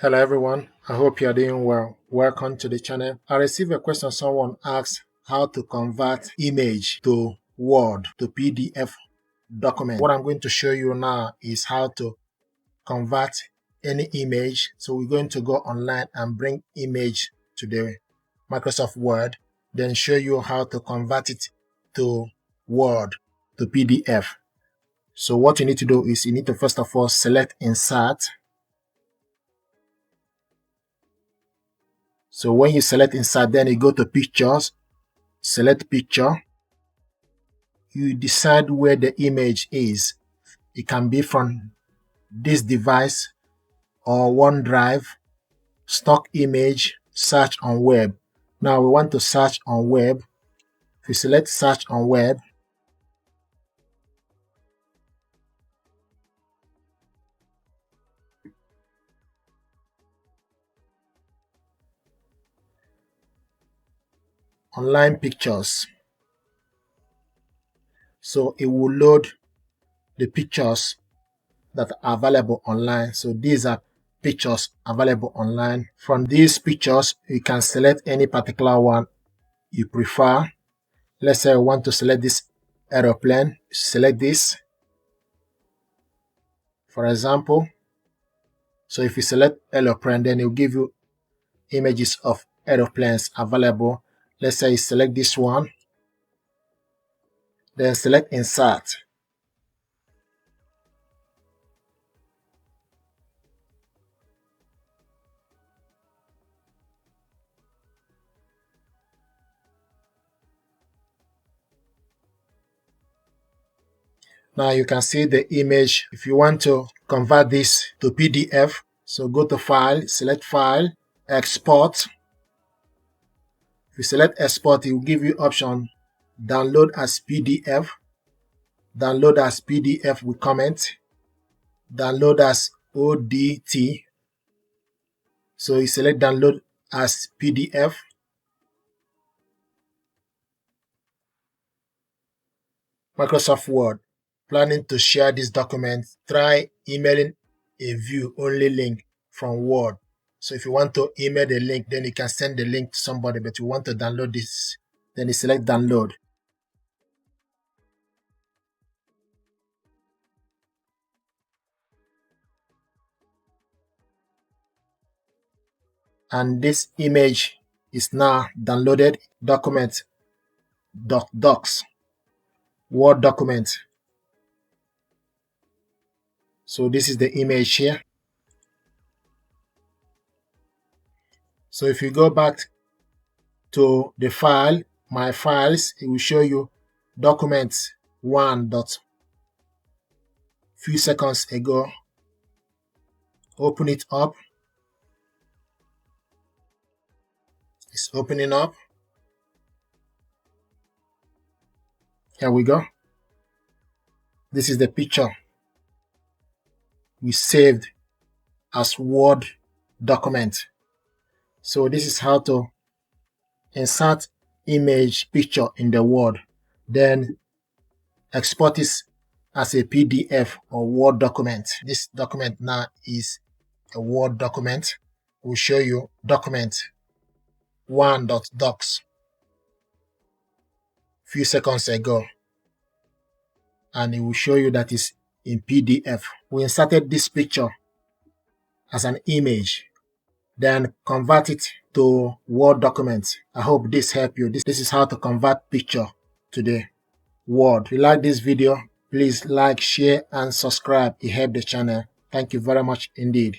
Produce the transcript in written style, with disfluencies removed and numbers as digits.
Hello everyone, I hope you are doing well. Welcome to the channel. I received a question. Someone asked how to convert image to Word to PDF document. What I'm going to show you now is how to convert any image. So we're going to go online and bring image to the Microsoft Word, then show you how to convert it to Word to PDF. So what you need to do is you need to first of all select Insert. So when you select Insert, then you go to Pictures, select Picture. You decide where the image is. It can be from this device or OneDrive, stock image, search on web. Now we want to search on web. If you select Search on web, online pictures. So it will load the pictures that are available online. So these are pictures available online. From these pictures, you can select any particular one you prefer. Let's say I want to select this aeroplane. Select this, for example. So if you select aeroplane, then it will give you images of aeroplanes available. Let's say you select this one, then select Insert. Now you can see the image. If you want to convert this to PDF, so go to File, select File, Export. If you select Export, it will give you option Download as PDF, Download as PDF with comment, Download as ODT. So you select Download as PDF. Microsoft Word. Planning to share this document, try emailing a view-only link from Word. So if you want to email the link, then you can send the link to somebody, but you want to download this, then you select Download. And this image is now downloaded. Document, docs, Word document. So this is the image here. So if you go back to the file, My Files, it will show you documents 1. Few seconds ago. Open it up. It's opening up. Here we go. This is the picture we saved as Word document. So this is how to insert image picture in the Word, then export it as a PDF or Word document. This document now is a Word document. We'll show you document 1.docs few seconds ago, and it will show you that it's in PDF. We inserted this picture as an image, then convert it to Word document. I hope this helped you. This is how to convert picture to the Word. If you like this video, please like, share, and subscribe. It helps the channel. Thank you very much indeed.